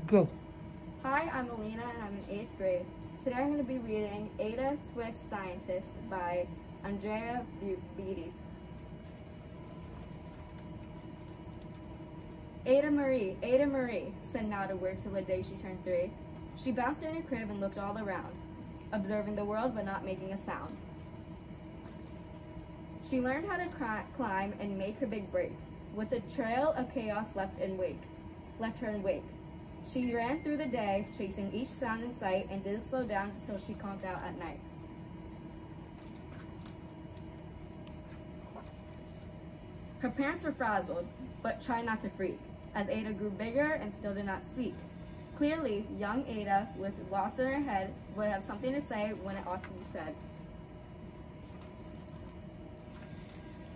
Go. Hi, I'm Alina and I'm in 8th grade. Today I'm going to be reading Ada Twist Scientist by Andrea Beaty. Ada Marie, said not a word till the day she turned 3. She bounced in her crib and looked all around, observing the world but not making a sound. She learned how to climb and make her big break, with a trail of chaos left her in wake. She ran through the day, chasing each sound in sight, and didn't slow down until she conked out at night. Her parents were frazzled, but tried not to freak, as Ada grew bigger and still did not speak. Clearly, young Ada, with lots in her head, would have something to say when it ought to be said.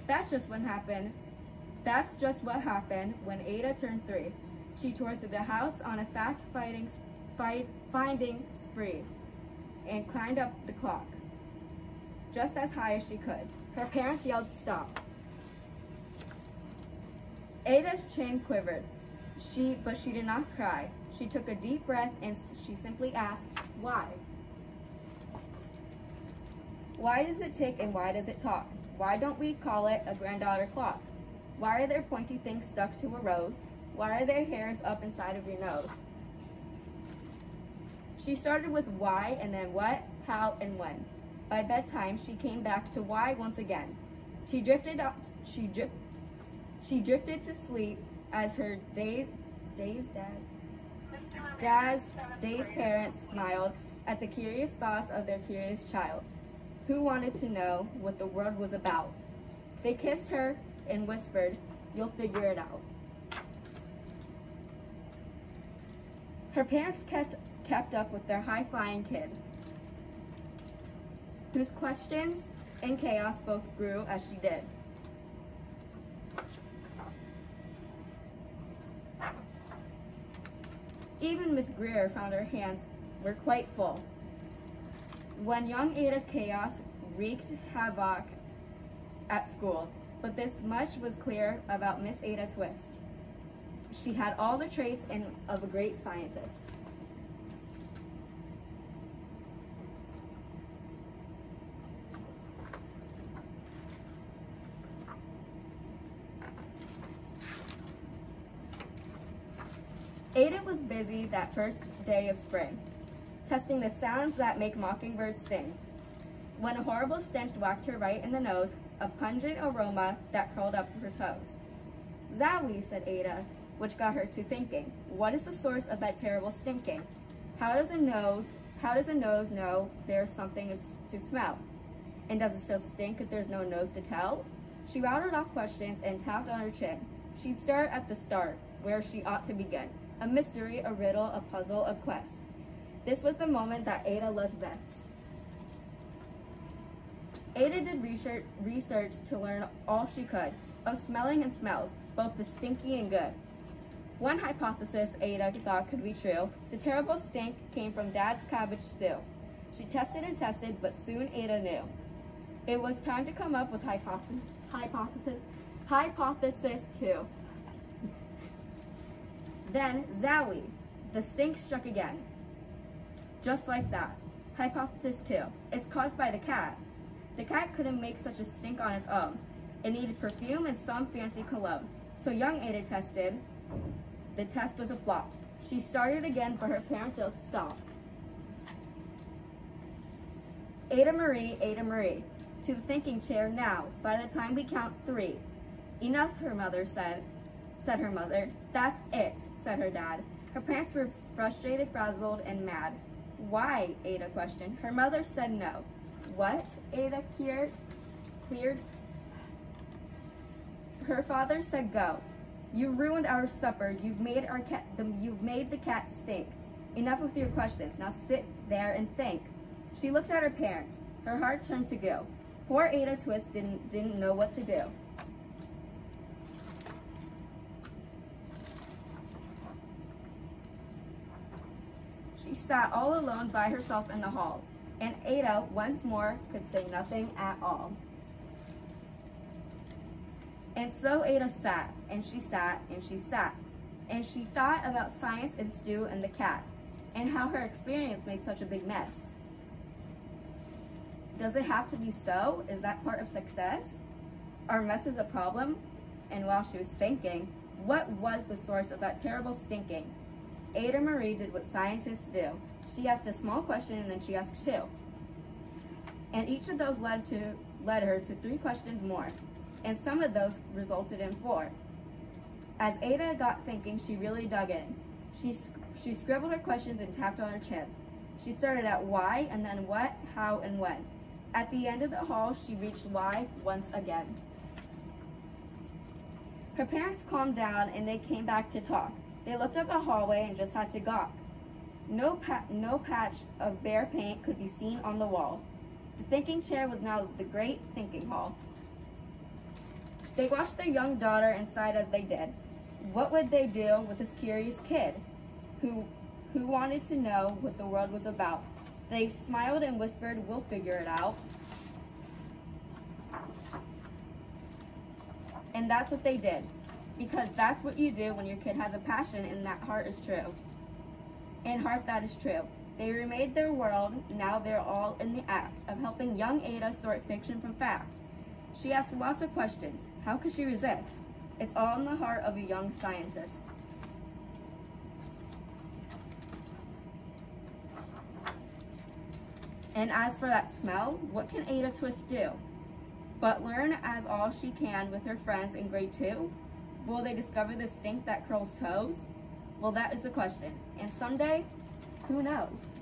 That's just what happened when Ada turned 3. She tore through the house on a fact-finding spree and climbed up the clock, just as high as she could. Her parents yelled, "Stop." Ada's chin quivered, but she did not cry. She took a deep breath and she simply asked, "Why? Why does it tick and why does it talk? Why don't we call it a granddaughter clock? Why are there pointy things stuck to a rose? Why are there hairs up inside of your nose?" She started with why and then what, how, and when. By bedtime, she came back to why once again. She drifted to sleep as her dazed parents smiled at the curious thoughts of their curious child, who wanted to know what the world was about. They kissed her and whispered, "You'll figure it out." Her parents kept up with their high-flying kid, whose questions and chaos both grew as she did. Even Miss Greer found her hands were quite full. When young Ada's chaos wreaked havoc at school, but this much was clear about Miss Ada Twist. She had all the traits of a great scientist. Ada was busy that first day of spring, testing the sounds that make mockingbirds sing, when a horrible stench whacked her right in the nose, a pungent aroma that curled up her toes. "Zowie," said Ada, which got her to thinking, what is the source of that terrible stinking? How does a nose know there's something to smell? And does it still stink if there's no nose to tell? She rattled off questions and tapped on her chin. She'd start at the start, where she ought to begin. A mystery, a riddle, a puzzle, a quest. This was the moment that Ada loved best. Ada did research to learn all she could of smelling and smells, both the stinky and good. One hypothesis Ada thought could be true. The terrible stink came from Dad's cabbage stew. She tested and tested, but soon Ada knew. It was time to come up with hypothesis 2. Then, zowie, the stink struck again. Just like that. Hypothesis 2. It's caused by the cat. The cat couldn't make such a stink on its own. It needed perfume and some fancy cologne. So young Ada tested. The test was a flop. She started again, but her parents yelled, "Stop." Ada Marie, to the thinking chair now, by the time we count 3. "Enough," her mother said her mother. "That's it," said her dad. Her parents were frustrated, frazzled, and mad. "Why?" Ada questioned. Her mother said no. "What?" Ada cleared. Her father said go. "You ruined our supper. You've made the cat stink. Enough with your questions. Now sit there and think." She looked at her parents. Her heart turned to goo. Poor Ada Twist didn't know what to do. She sat all alone by herself in the hall, and Ada once more could say nothing at all. And so Ada sat, and she sat, and she sat, and she thought about science and Stu and the cat, and how her experience made such a big mess. Does it have to be so? Is that part of success? Are messes a problem? And while she was thinking, what was the source of that terrible stinking? Ada Marie did what scientists do. She asked a small question and then she asked two. And each of those led her to 3 questions more, and some of those resulted in 4. As Ada got thinking, she really dug in. She scribbled her questions and tapped on her chip. She started at why, and then what, how, and when. At the end of the hall, she reached why once again. Her parents calmed down and they came back to talk. They looked up the hallway and just had to gawk. No patch of bare paint could be seen on the wall. The thinking chair was now the great thinking hall. They watched their young daughter and sighed as they did. What would they do with this curious kid who wanted to know what the world was about? They smiled and whispered, "We'll figure it out." And that's what they did, because that's what you do when your kid has a passion and that heart is true. In heart, that is true. They remade their world. Now they're all in the act of helping young Ada sort fiction from fact. She asked lots of questions. How could she resist? It's all in the heart of a young scientist. And as for that smell, what can Ada Twist do? But learn as all she can with her friends in grade 2? Will they discover the stink that curls toes? Well, that is the question. And someday, who knows?